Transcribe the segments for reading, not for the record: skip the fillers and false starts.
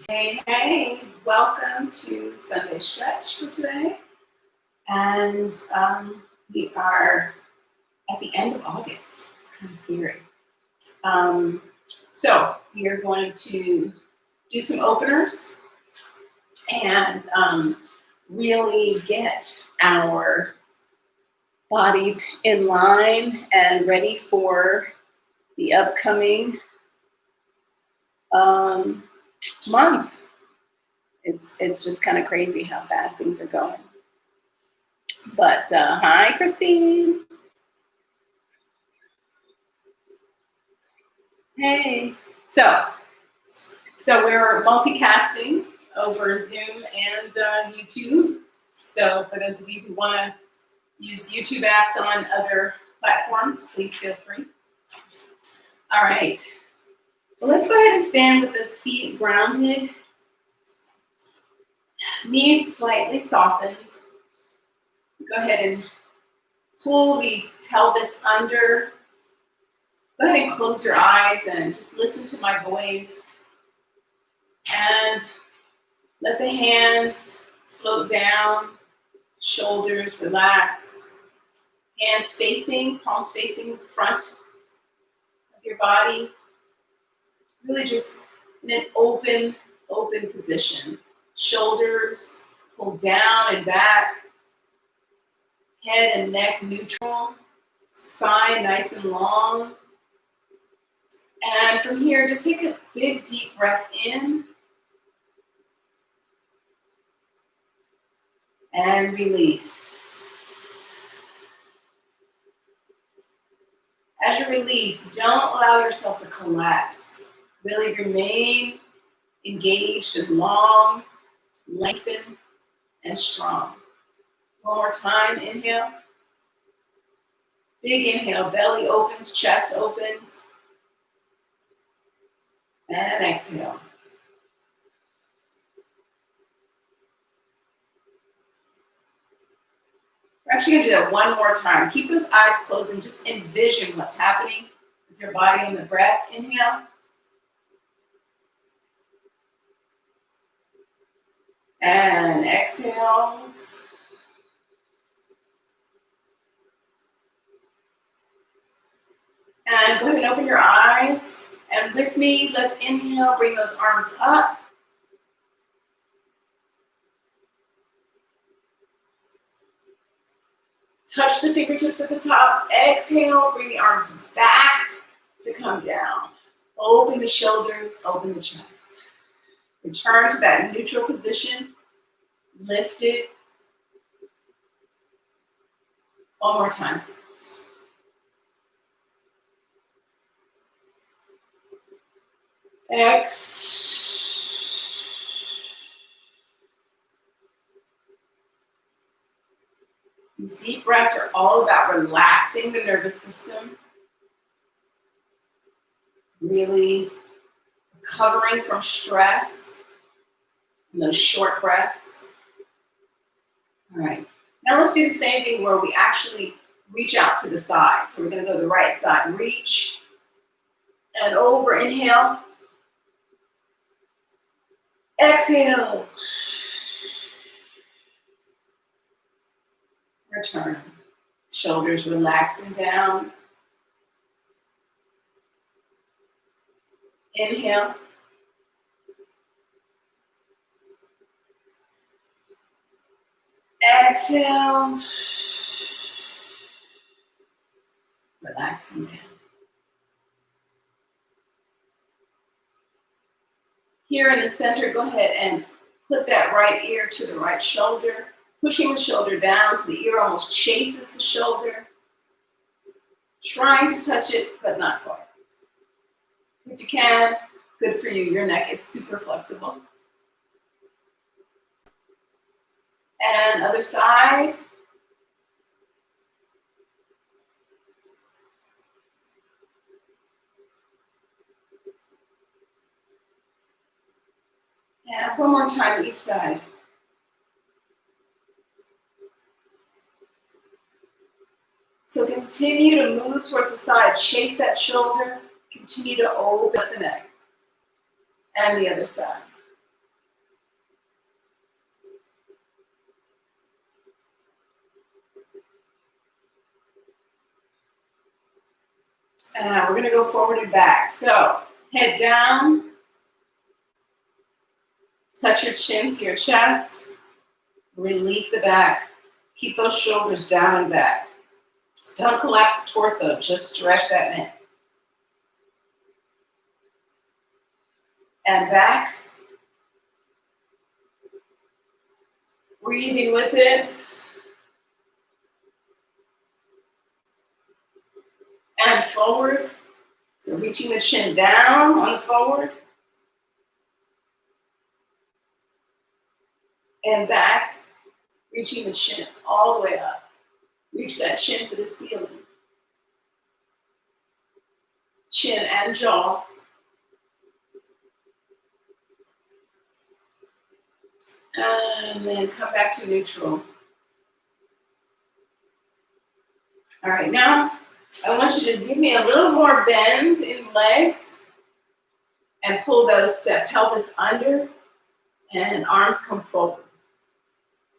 Hey, hey, welcome to Sunday Stretch for today. And we are at the end of August. It's kind of scary. Um, so we are going to do some openers and really get our bodies in line and ready for the upcoming month. It's just kind of crazy how fast things are going. But hi, Christine. Hey. So we're multicasting over Zoom and YouTube. So for those of you who want to use YouTube apps on other platforms, please feel free. All right. Well, let's go ahead and stand with those feet grounded, knees slightly softened. Go ahead and pull the pelvis under. Go ahead and close your eyes and just listen to my voice. And let the hands float down, shoulders relax, hands facing, palms facing front of your body. Really just in an open position. Shoulders pull down and back, head and neck neutral, spine nice and long. And from here, just take a big deep breath in and release. As you release, don't allow yourself to collapse. Really remain engaged and long, lengthened, and strong. One more time, inhale. Big inhale, belly opens, chest opens. And exhale. We're actually going to do that one more time. Keep those eyes closed and just envision what's happening with your body on the breath. Inhale. And exhale. And go ahead and open your eyes. And with me, let's inhale, bring those arms up. Touch the fingertips at the top. Exhale, bring the arms back to come down. Open the shoulders, open the chest. Return to that neutral position. Lift it. One more time. These deep breaths are all about relaxing the nervous system, really recovering from stress in those short breaths. All right, now let's do the same thing where we actually reach out to the side. So we're going to go to the right side, reach, and over, inhale. Exhale. Return. Shoulders relaxing down. Inhale. Exhale. Relaxing down. Here in the center, go ahead and put that right ear to the right shoulder, pushing the shoulder down so the ear almost chases the shoulder. Trying to touch it, but not quite. If you can, good for you. Your neck is super flexible. And other side. And one more time each side. So continue to move towards the side. Chase that shoulder. Continue to open up the neck. And the other side. We're going to go forward and back. So head down, touch your chin to your chest, release the back. Keep those shoulders down and back. Don't collapse the torso, just stretch that neck. And back. Breathing with it. And forward. So reaching the chin down on the forward. And back. Reaching the chin all the way up. Reach that chin for the ceiling. Chin and jaw. And then come back to neutral. All right, now I want you to give me a little more bend in legs and pull that pelvis under and arms come forward.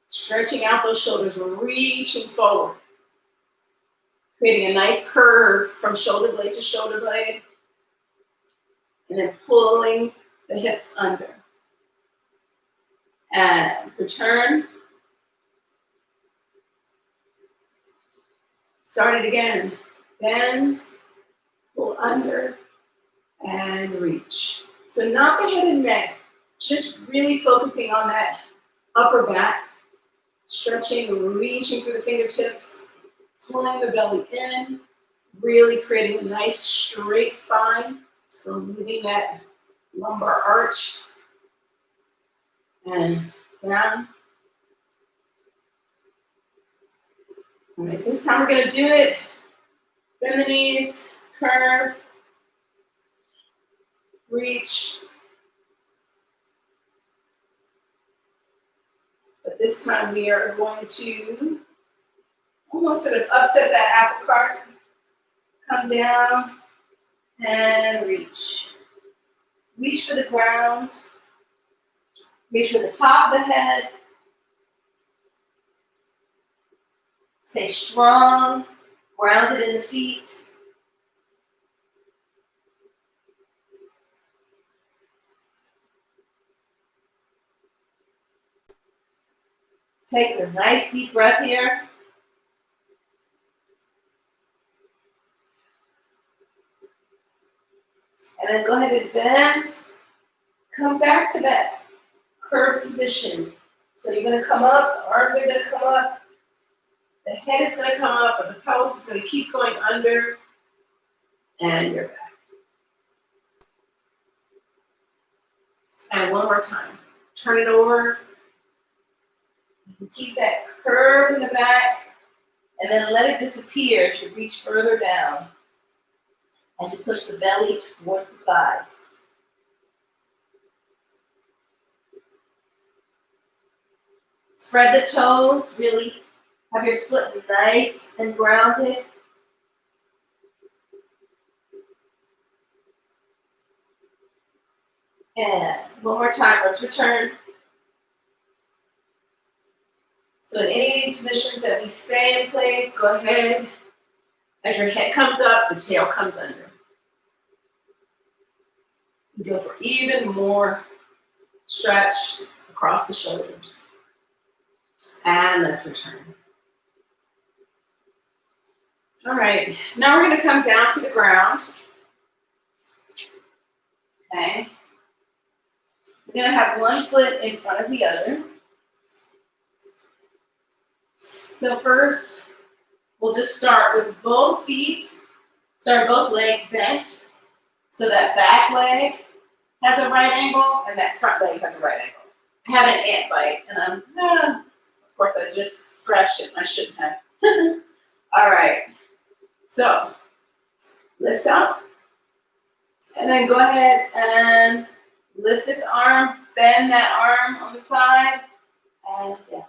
Stretching out those shoulders, reaching forward. Creating a nice curve from shoulder blade to shoulder blade. And then pulling the hips under. And return. Start it again. Bend, pull under, and reach. So not the head and neck, just really focusing on that upper back. Stretching, reaching through the fingertips, pulling the belly in, really creating a nice straight spine, removing that lumbar arch, and down. All right, this time we're gonna do it. Bend the knees, curve, reach. But this time we are going to almost sort of upset that apple cart. Come down and reach. Reach for the ground. Reach for the top of the head. Stay strong, grounded in the feet. Take a nice deep breath here. And then go ahead and bend. Come back to that curved position. So you're going to come up, the arms are going to come up, the head is going to come up, but the pelvis is going to keep going under, and you're back. And one more time. Turn it over. You can keep that curve in the back, and then let it disappear as you reach further down, as you push the belly towards the thighs. Spread the toes, really have your foot nice and grounded. And one more time, let's return. So in any of these positions that we stay in place, go ahead. As your head comes up, the tail comes under. Go for even more stretch across the shoulders. And let's return. All right, now we're going to come down to the ground. Okay. We're going to have one foot in front of the other. So first, we'll just start with both legs bent. So that back leg has a right angle and that front leg has a right angle. I have an ant bite and of course I just scratched it and I shouldn't have. All right, so lift up and then go ahead and lift this arm, bend that arm on the side and down.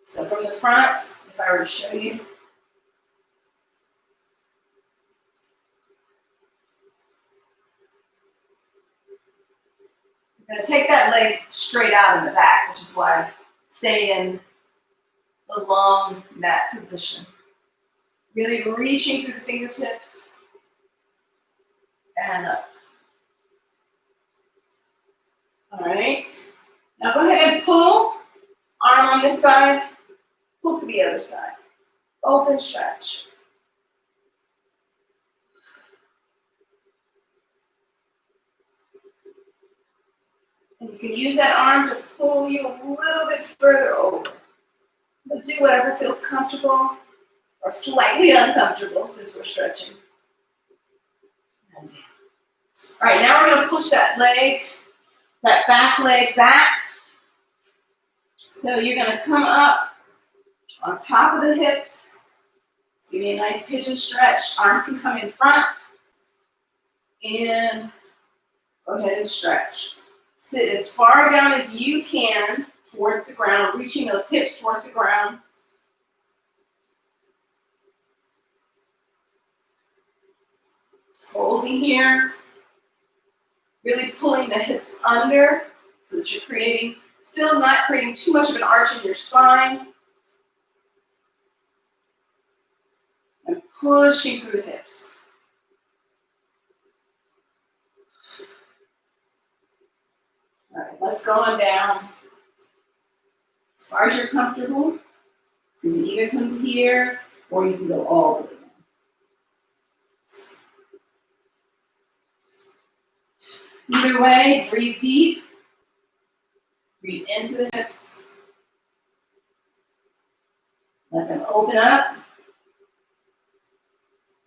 So from the front, if I were to show you, I'm going to take that leg straight out in the back, which is why I stay in the long mat position. Really reaching through the fingertips and up. All right. Now go ahead and pull. Arm on this side, pull to the other side. Open stretch. And you can use that arm to pull you a little bit further over. But do whatever feels comfortable or slightly uncomfortable since we're stretching. All right, now we're going to push that leg, that back leg back. So you're going to come up on top of the hips. Give me a nice pigeon stretch. Arms can come in front. And go ahead and stretch. Sit as far down as you can towards the ground, reaching those hips towards the ground. Holding here. Really pulling the hips under so that you're creating, still not creating too much of an arch in your spine. And pushing through the hips. All right, let's go on down as far as you're comfortable. So you can either come to here or you can go all the way down. Either way, breathe deep. Breathe into the hips. Let them open up.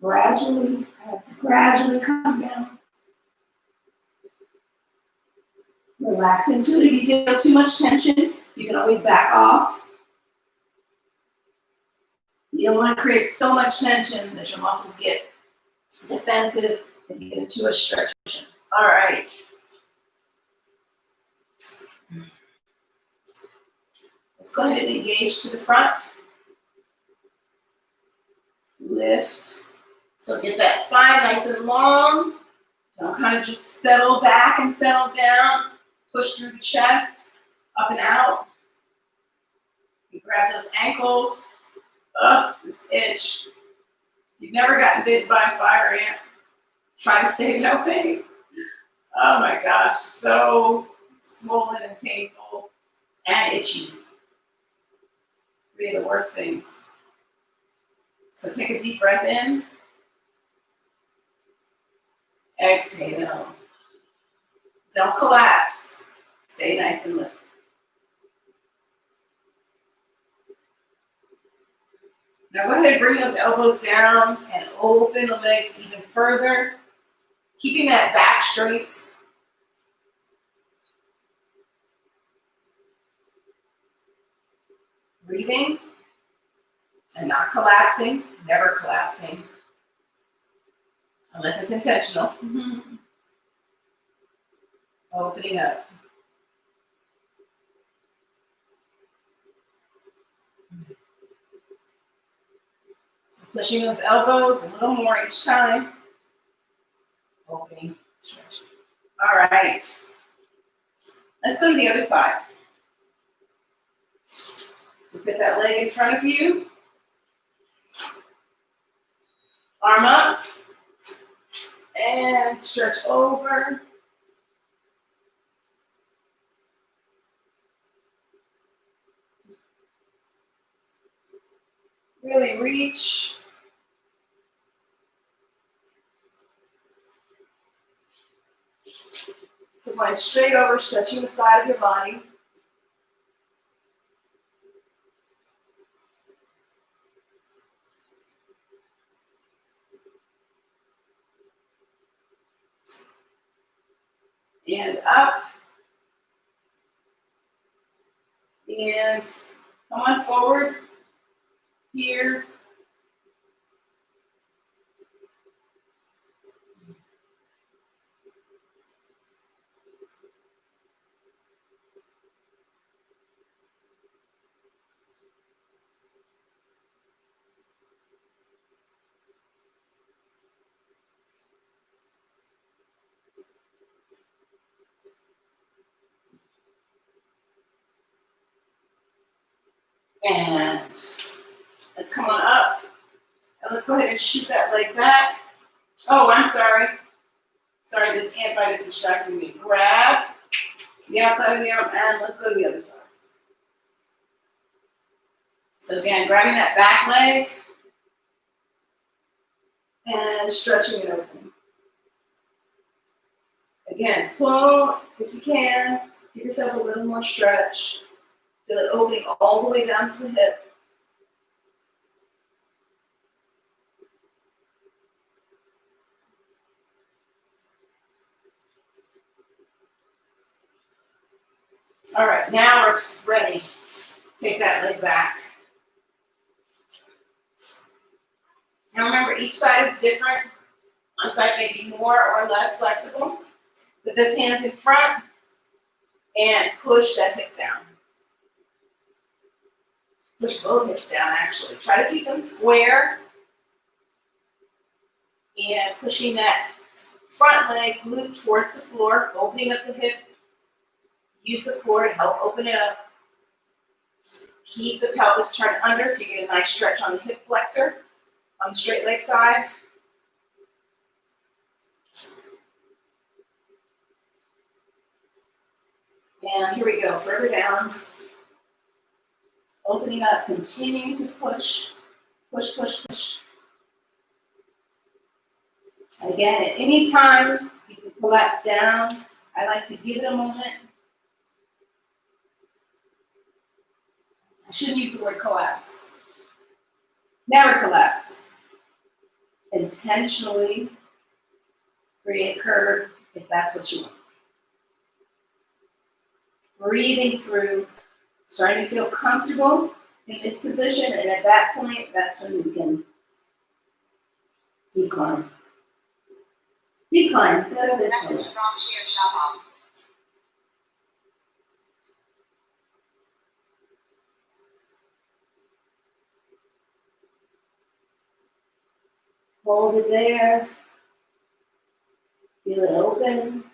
Gradually, have to gradually come down. Relax into it. If you feel too much tension, you can always back off. You don't want to create so much tension that your muscles get defensive and you get into a stretch. All right. Let's go ahead and engage to the front. Lift. So get that spine nice and long. Don't kind of just settle back and settle down. Push through the chest, up and out. You grab those ankles. Up, this itch. You've never gotten bitten by a fire ant. Try to stay in no pain. Oh my gosh, so swollen and painful and itchy. Three of the worst things. So take a deep breath in. Exhale. Don't collapse. Stay nice and lifted. Now go ahead and bring those elbows down and open the legs even further. Keeping that back straight. Breathing and not collapsing, never collapsing. Unless it's intentional. Opening up. So pushing those elbows a little more each time. Opening, stretching. All right. Let's go to the other side. So put that leg in front of you. Arm up. And stretch over. Really reach. So going straight over, stretching the side of your body. And up. And come on forward. Here. And let's come on up. And let's go ahead and shoot that leg back. Oh, I'm sorry. Sorry, this ant bite is distracting me. Grab the outside of the arm and let's go to the other side. So again, grabbing that back leg and stretching it open. Again, pull if you can. Give yourself a little more stretch. Feel it opening all the way down to the hip. All right, now we're ready. Take that leg back. Now remember, each side is different. One side may be more or less flexible. Put those hands in front and push that hip down. Push both hips down, actually. Try to keep them square. And pushing that front leg glute towards the floor, opening up the hip. Use the floor to help open it up. Keep the pelvis turned under so you get a nice stretch on the hip flexor on the straight leg side. And here we go, further down. Opening up, continuing to push, push, push, push. And again, at any time, you can collapse down. I like to give it a moment. I shouldn't use the word collapse. Never collapse. Intentionally create a curve if that's what you want. Breathing through, starting to feel comfortable in this position, and at that point, that's when we can decline. Decline. Hold it there. Feel it open.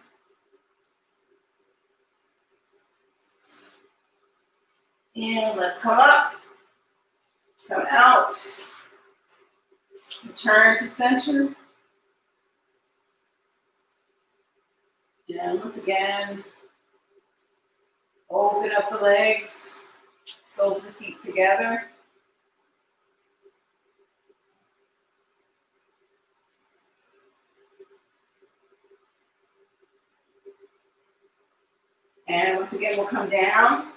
And let's come up. Come out. Return to center. And once again, open up the legs, soles of the feet together. And once again, we'll come down.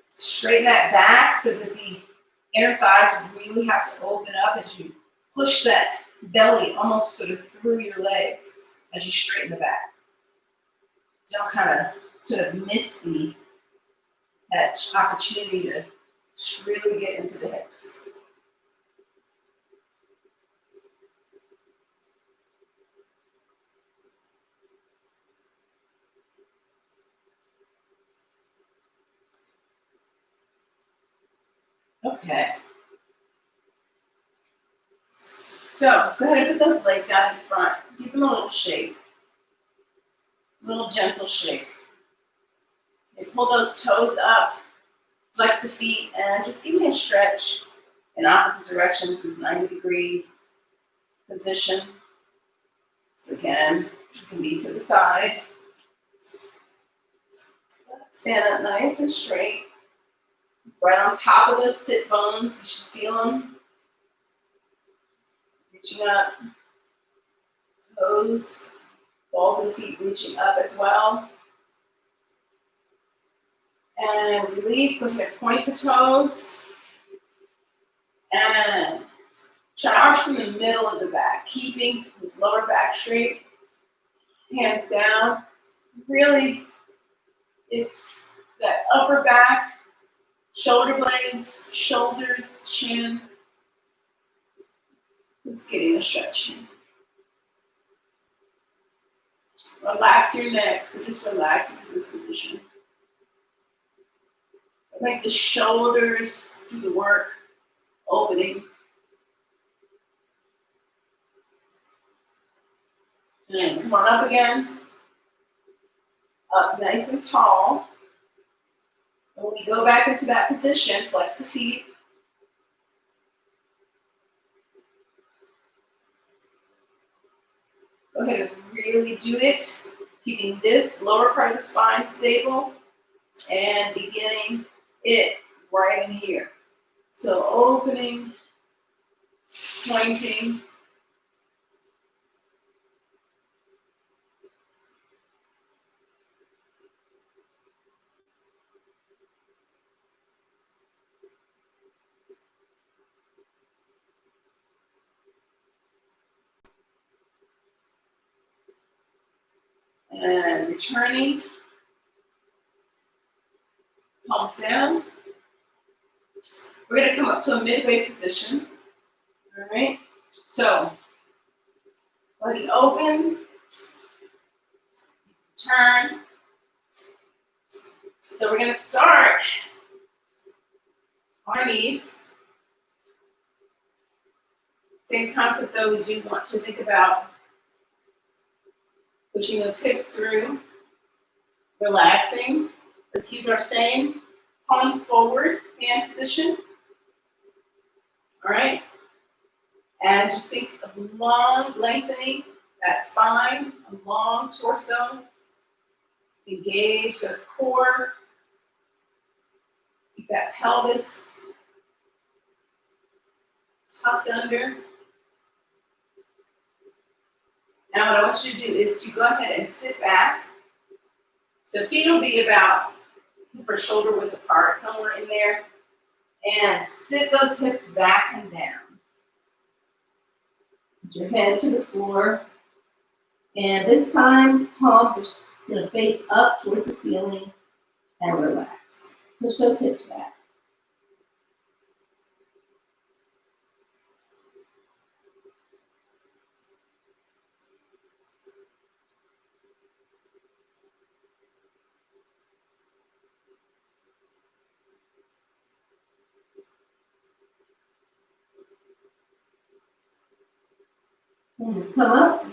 Straighten that back so that the inner thighs really have to open up as you push that belly almost sort of through your legs as you straighten the back. Don't kind of sort of miss that opportunity to just really get into the hips. Okay. So go ahead and put those legs out in front. Give them a little shake. A little gentle shake. And pull those toes up. Flex the feet and just give me a stretch in opposite directions, this 90-degree position. So again, you can be to the side. Stand up nice and straight. Right on top of those sit bones, you should feel them. Reaching up. Toes, balls of the feet reaching up as well. And release, go ahead, point the toes. And charge from the middle of the back, keeping this lower back straight. Hands down. Really, it's that upper back, shoulder blades, shoulders, chin. It's getting a stretch here. Relax your neck, so just relax into this position. Make the shoulders do the work, opening. And come on up again. Up nice and tall. When we go back into that position, flex the feet. Go ahead and really do it, keeping this lower part of the spine stable and beginning it right in here. So opening, pointing, and returning, palms down. We're going to come up to a midway position. All right. So go ahead and open, turn. So we're going to start on our knees. Same concept though, we do want to think about pushing those hips through, relaxing. Let's use our same palms forward hand position. All right. And just think of long lengthening that spine, a long torso. Engage the core. Keep that pelvis tucked under. Now what I want you to do is to go ahead and sit back. So feet will be about hip or shoulder width apart, somewhere in there. And sit those hips back and down. Put your head to the floor. And this time, palms are going to face up towards the ceiling and relax. Push those hips back. And come up.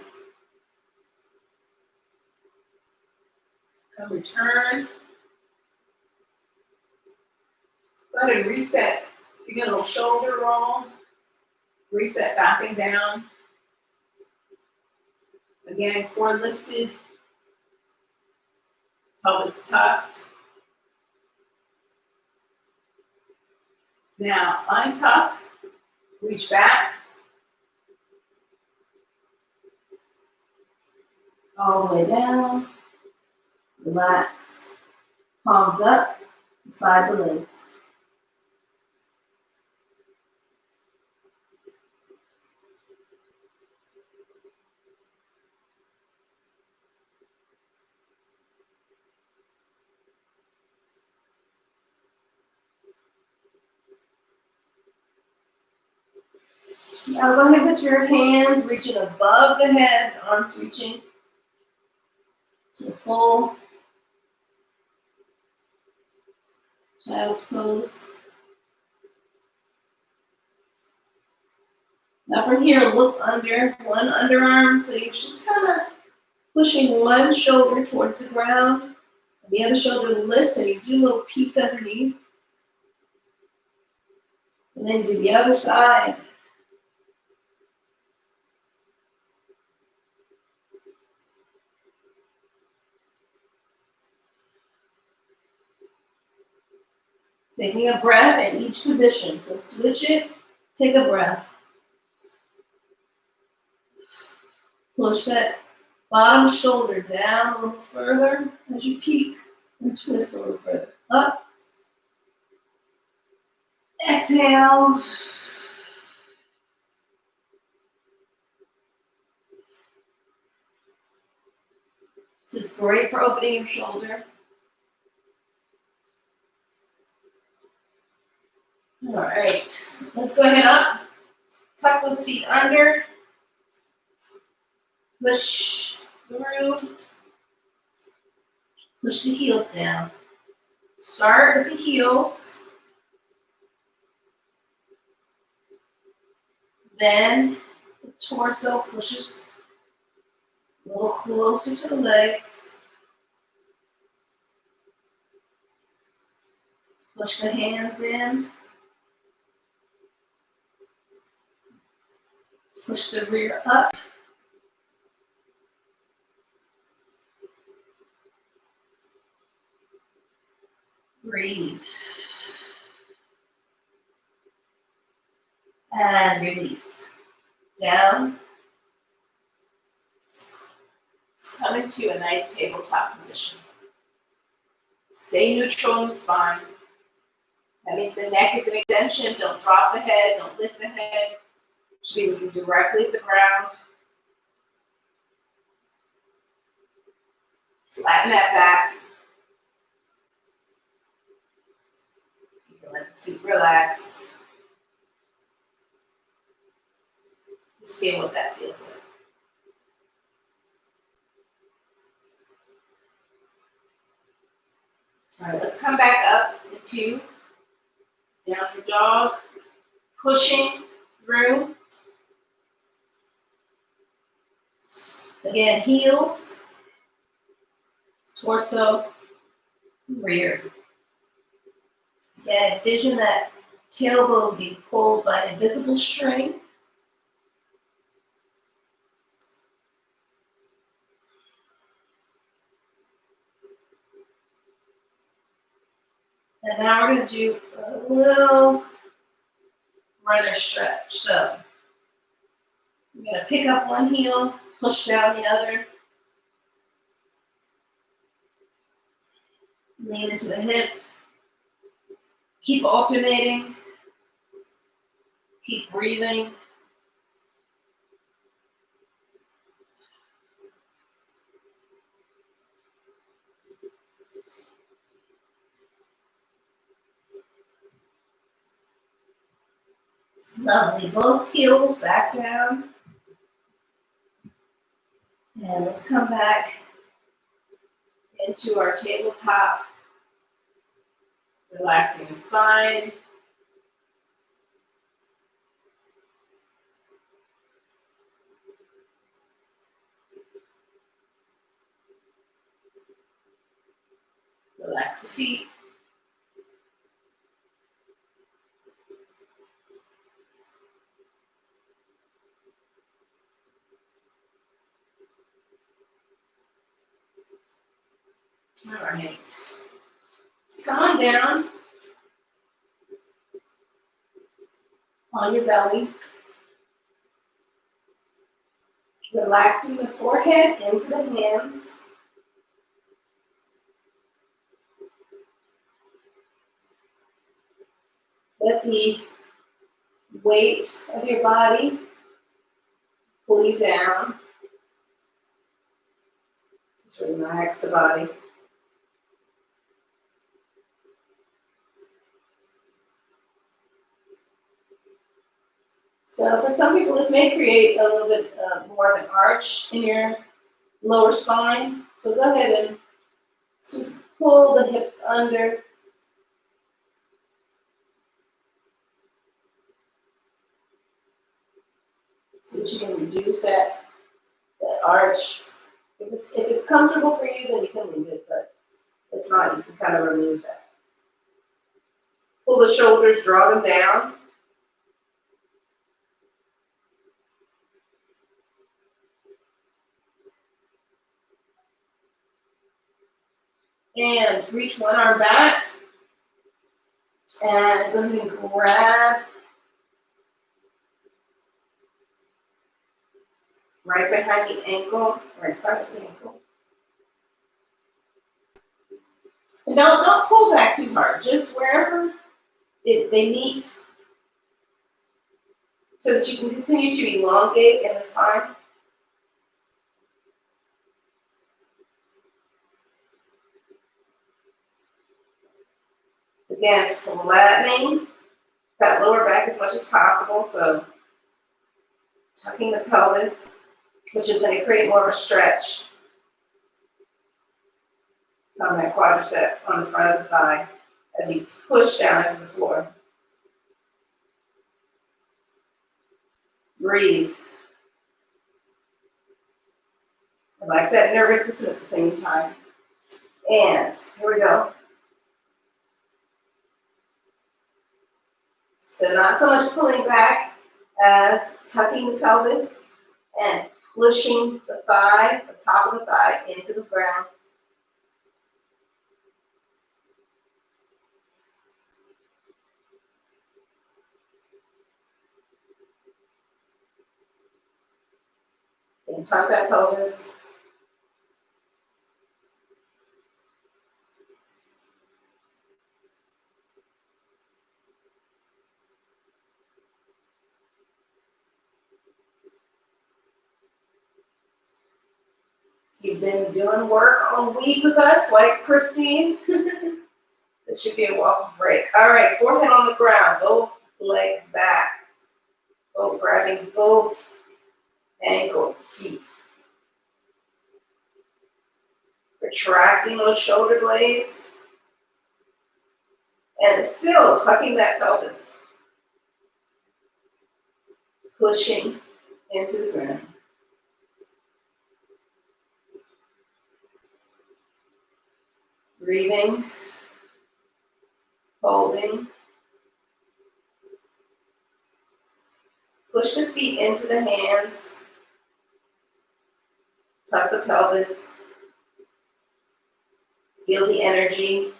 Come return. Go ahead and reset. Give me a little shoulder roll. Reset back and down. Again, core lifted. Pelvis tucked. Now, untuck. Reach back. All the way down. Relax. Palms up. Slide the legs. Now go ahead and put your hands reaching above the head, arms reaching to the full child's pose. Now from here, look under one underarm. So you're just kind of pushing one shoulder towards the ground. And the other shoulder lifts and you do a little peek underneath. And then you do the other side. Taking a breath in each position. So switch it, take a breath. Push that bottom shoulder down a little further as you peek and twist a little further. Up. Exhale. This is great for opening your shoulder. All right, let's go ahead up. Tuck those feet under. Push through. Push the heels down. Start with the heels. Then the torso pushes a little closer to the legs. Push the hands in. Push the rear up. Breathe. And release. Down. Come into a nice tabletop position. Stay neutral in the spine. That means the neck is an extension. Don't drop the head. Don't lift the head. Should be looking directly at the ground. Flatten that back. You can let the feet relax. Just feel what that feels like. All right, let's come back up into downward dog. Pushing through. Again, heels, torso, rear. Again, envision that tailbone being pulled by an invisible string. And now we're going to do a little runner stretch. So we're going to pick up one heel, push down the other. Lean into the hip. Keep alternating. Keep breathing. Lovely. Both heels back down. And let's come back into our tabletop. Relaxing the spine. Relax the feet. All right. Come on down on your belly. Relaxing the forehead into the hands. Let the weight of your body pull you down. Just relax the body. So for some people, this may create a little bit more of an arch in your lower spine. So go ahead and pull the hips under. So that you can reduce that arch. If it's comfortable for you, then you can leave it, but if not, you can kind of remove that. Pull the shoulders, draw them down. And reach one arm back. And go ahead and grab right behind the ankle, or in front of the ankle. And don't pull back too hard, just wherever they meet, so that you can continue to elongate in the spine. Again, flattening that lower back as much as possible, so tucking the pelvis, which is going to create more of a stretch on that quadricep on the front of the thigh as you push down into the floor. Breathe. Relax that nervous system at the same time. And here we go. So not so much pulling back as tucking the pelvis and pushing the thigh, the top of the thigh, into the ground. Then tuck that pelvis. You've been doing work all week with us, like Christine. This should be a welcome break. All right, forehead on the ground, both legs back. Both grabbing both ankles, feet. Retracting those shoulder blades. And still tucking that pelvis. Pushing into the ground. Breathing. Holding. Push the feet into the hands. Tuck the pelvis. Feel the energy.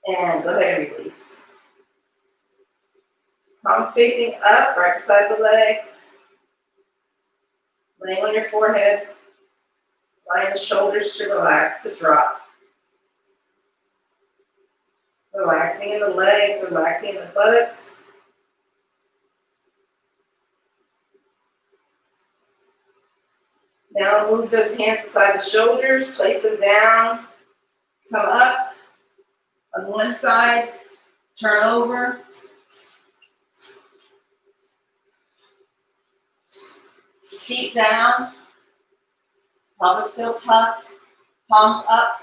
And go ahead and release. Palms facing up, right beside the legs. Laying on your forehead. Allowing the shoulders to relax, to drop. Relaxing in the legs, relaxing in the buttocks. Now move those hands beside the shoulders, place them down, come up on one side, turn over. Feet down, pelvis still tucked, palms up.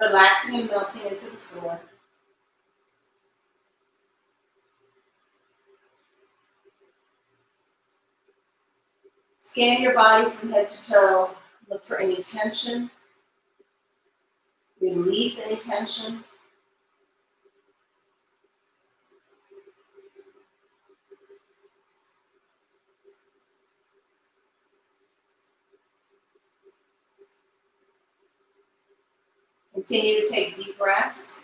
Relaxing and melting into the floor. Scan your body from head to toe. Look for any tension. Release any tension. Continue to take deep breaths.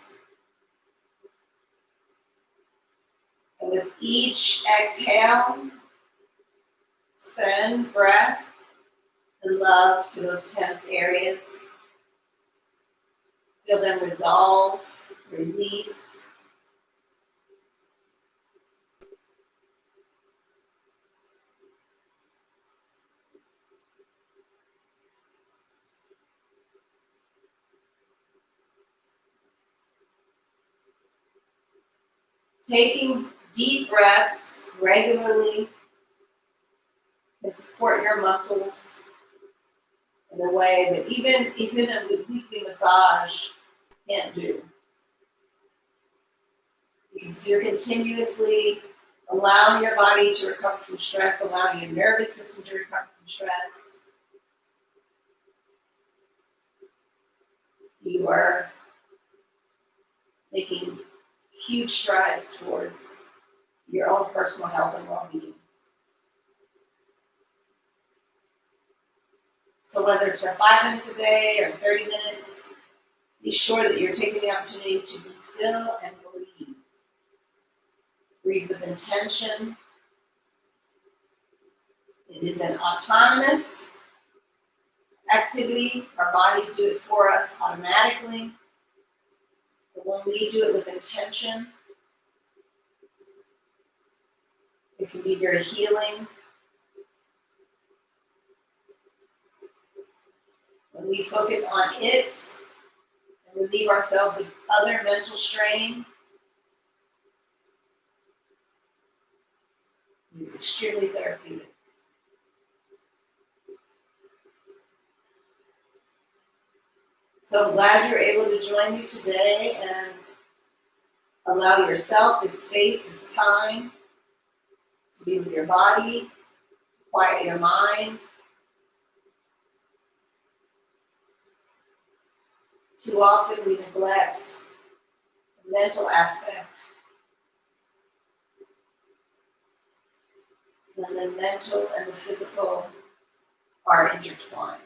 And with each exhale, send breath and love to those tense areas. Feel them resolve, release. Taking deep breaths regularly can support your muscles in a way that even a weekly massage can't do. Because if you're continuously allowing your body to recover from stress, allowing your nervous system to recover from stress, you are making huge strides towards your own personal health and well-being. So whether it's for 5 minutes a day or 30 minutes, be sure that you're taking the opportunity to be still and breathe. Breathe with intention. It is an autonomous activity. Our bodies do it for us automatically. But when we do it with intention, it can be very healing. When we focus on it and relieve ourselves of other mental strain, it is extremely therapeutic. So I'm glad you're able to join me today and allow yourself this space, this time to be with your body, quiet your mind, Too often we neglect the mental aspect when the mental and the physical are intertwined.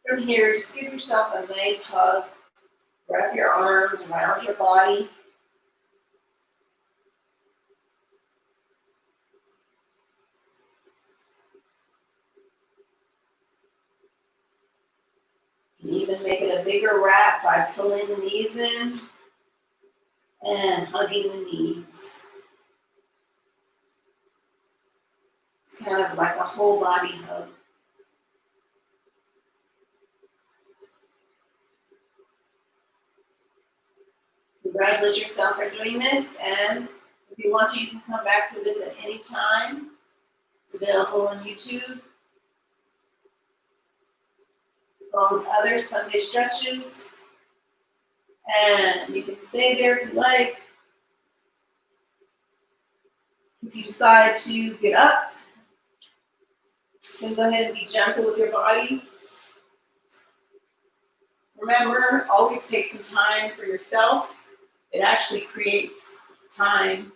From here, just give yourself a nice hug. Wrap your arms around your body. You can even make it a bigger wrap by pulling the knees in and hugging the knees. It's kind of like a whole body hug. Congratulate yourself for doing this, and if you want to, you can come back to this at any time. It's available on YouTube, along with other Sunday stretches. And you can stay there if you like. If you decide to get up, then go ahead and be gentle with your body. Remember, always take some time for yourself. It actually creates time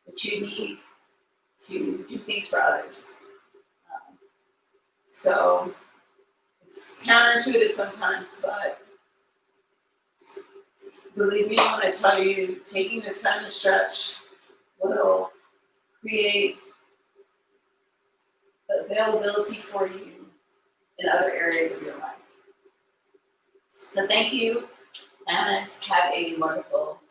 that you need to do things for others. So it's counterintuitive sometimes, but believe me when I tell you, taking this time to stretch will create availability for you in other areas of your life. So thank you, and have a wonderful